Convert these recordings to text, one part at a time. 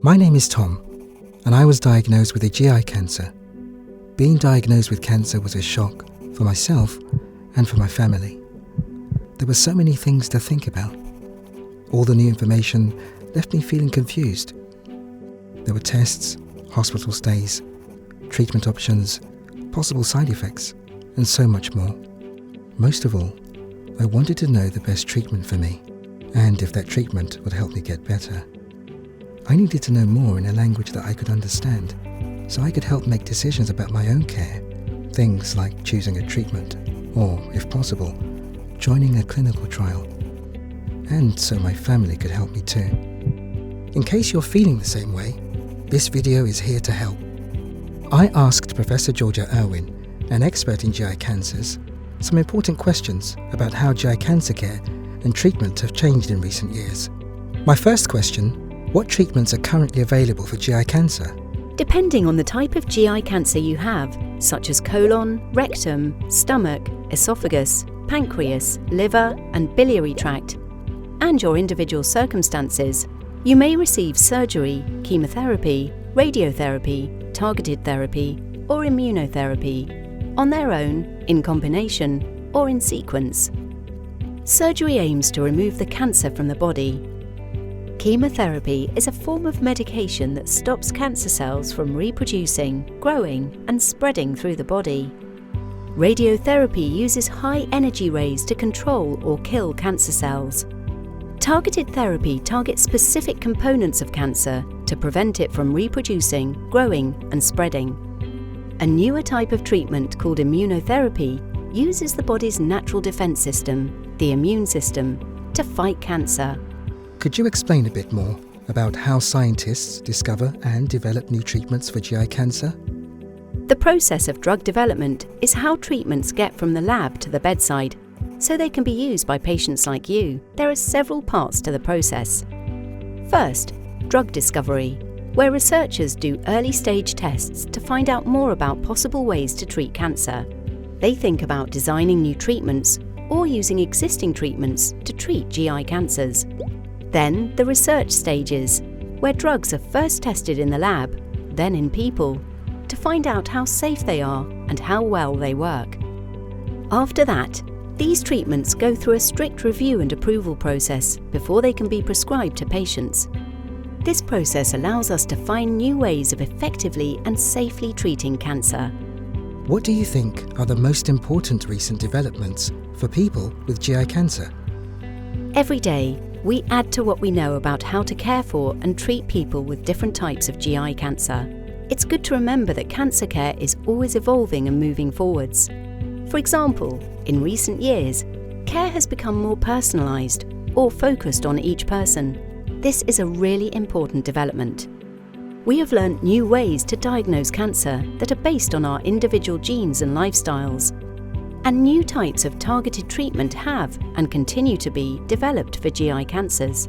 My name is Tom, and I was diagnosed with a GI cancer. Being diagnosed with cancer was a shock for myself and for my family. There were so many things to think about. All the new information left me feeling confused. There were tests, hospital stays, treatment options, possible side effects, and so much more. Most of all, I wanted to know the best treatment for me, and if that treatment would help me get better. I needed to know more in a language that I could understand, so I could help make decisions about my own care, things like choosing a treatment, or, if possible, joining a clinical trial. And so my family could help me too. In case you're feeling the same way, this video is here to help. I asked Professor Georgia Irwin, an expert in GI cancers, some important questions about how GI cancer care and treatment have changed in recent years. My first question: what treatments are currently available for GI cancer? Depending on the type of GI cancer you have, such as colon, rectum, stomach, esophagus, pancreas, liver, and biliary tract, and your individual circumstances, you may receive surgery, chemotherapy, radiotherapy, targeted therapy, or immunotherapy, on their own, in combination, or in sequence. Surgery aims to remove the cancer from the body. Chemotherapy is a form of medication that stops cancer cells from reproducing, growing, and spreading through the body. Radiotherapy uses high-energy rays to control or kill cancer cells. Targeted therapy targets specific components of cancer to prevent it from reproducing, growing, and spreading. A newer type of treatment called immunotherapy uses the body's natural defense system, the immune system, to fight cancer. Could you explain a bit more about how scientists discover and develop new treatments for GI cancer? The process of drug development is how treatments get from the lab to the bedside, so they can be used by patients like you. There are several parts to the process. First, drug discovery, where researchers do early-stage tests to find out more about possible ways to treat cancer. They think about designing new treatments or using existing treatments to treat GI cancers. Then the research stages, where drugs are first tested in the lab, then in people, to find out how safe they are and how well they work. After that, these treatments go through a strict review and approval process before they can be prescribed to patients. This process allows us to find new ways of effectively and safely treating cancer. What do you think are the most important recent developments for people with GI cancer? Every day, we add to what we know about how to care for and treat people with different types of GI cancer. It's good to remember that cancer care is always evolving and moving forwards. For example, in recent years, care has become more personalised or focused on each person. This is a really important development. We have learnt new ways to diagnose cancer that are based on our individual genes and lifestyles. And new types of targeted treatment have and continue to be developed for GI cancers.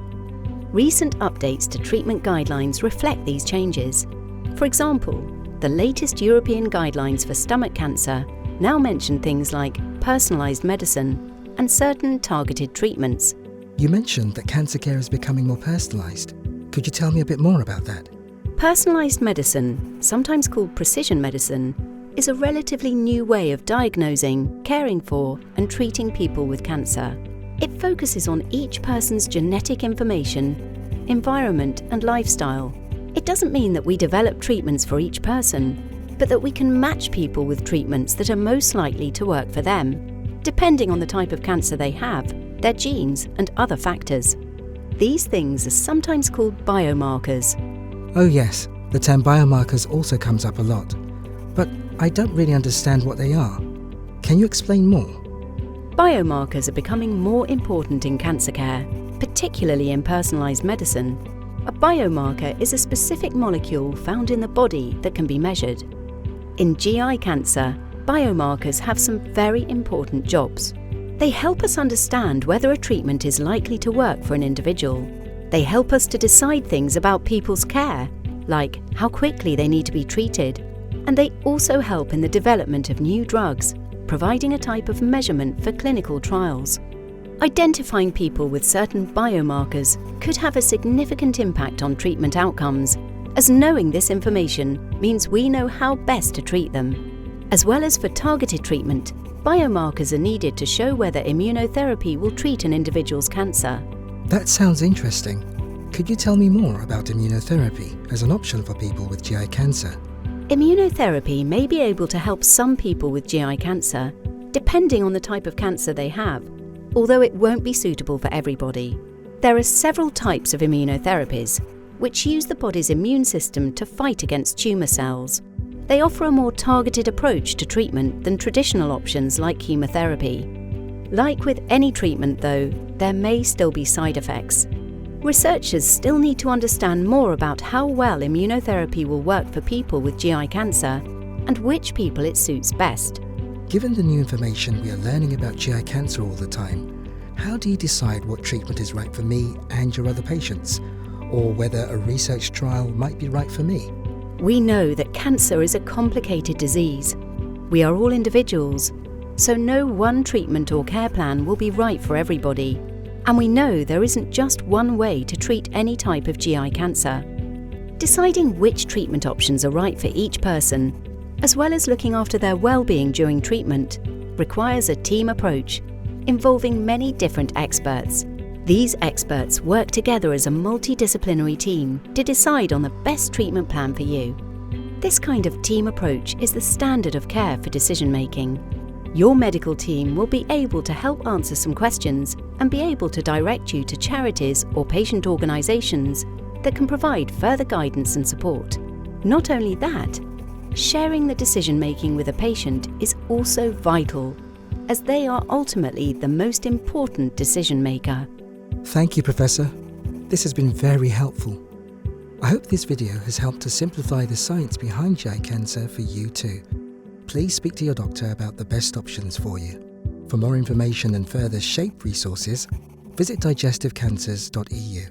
Recent updates to treatment guidelines reflect these changes. For example, the latest European guidelines for stomach cancer now mention things like personalised medicine and certain targeted treatments. You mentioned that cancer care is becoming more personalised. Could you tell me a bit more about that? Personalised medicine, sometimes called precision medicine, is a relatively new way of diagnosing, caring for, and treating people with cancer. It focuses on each person's genetic information, environment, and lifestyle. It doesn't mean that we develop treatments for each person, but that we can match people with treatments that are most likely to work for them, depending on the type of cancer they have, their genes, and other factors. These things are sometimes called biomarkers. Oh yes, the term biomarkers also comes up a lot, but I don't really understand what they are. Can you explain more? Biomarkers are becoming more important in cancer care, particularly in personalised medicine. A biomarker is a specific molecule found in the body that can be measured. In GI cancer, biomarkers have some very important jobs. They help us understand whether a treatment is likely to work for an individual. They help us to decide things about people's care, like how quickly they need to be treated, and they also help in the development of new drugs, providing a type of measurement for clinical trials. Identifying people with certain biomarkers could have a significant impact on treatment outcomes, as knowing this information means we know how best to treat them. As well as for targeted treatment, biomarkers are needed to show whether immunotherapy will treat an individual's cancer. That sounds interesting. Could you tell me more about immunotherapy as an option for people with GI cancer? Immunotherapy may be able to help some people with GI cancer, depending on the type of cancer they have, although it won't be suitable for everybody. There are several types of immunotherapies, which use the body's immune system to fight against tumour cells. They offer a more targeted approach to treatment than traditional options like chemotherapy. Like with any treatment though, there may still be side effects. Researchers still need to understand more about how well immunotherapy will work for people with GI cancer and which people it suits best. Given the new information we are learning about GI cancer all the time, how do you decide what treatment is right for me and your other patients, or whether a research trial might be right for me? We know that cancer is a complicated disease. We are all individuals, so no one treatment or care plan will be right for everybody. And we know there isn't just one way to treat any type of GI cancer. Deciding which treatment options are right for each person, as well as looking after their well-being during treatment, requires a team approach involving many different experts. These experts work together as a multidisciplinary team to decide on the best treatment plan for you. This kind of team approach is the standard of care for decision-making. Your medical team will be able to help answer some questions and be able to direct you to charities or patient organisations that can provide further guidance and support. Not only that, sharing the decision-making with a patient is also vital, as they are ultimately the most important decision-maker. Thank you, Professor. This has been very helpful. I hope this video has helped to simplify the science behind GI cancer for you too. Please speak to your doctor about the best options for you. For more information and further SHAPE resources, visit digestivecancers.eu.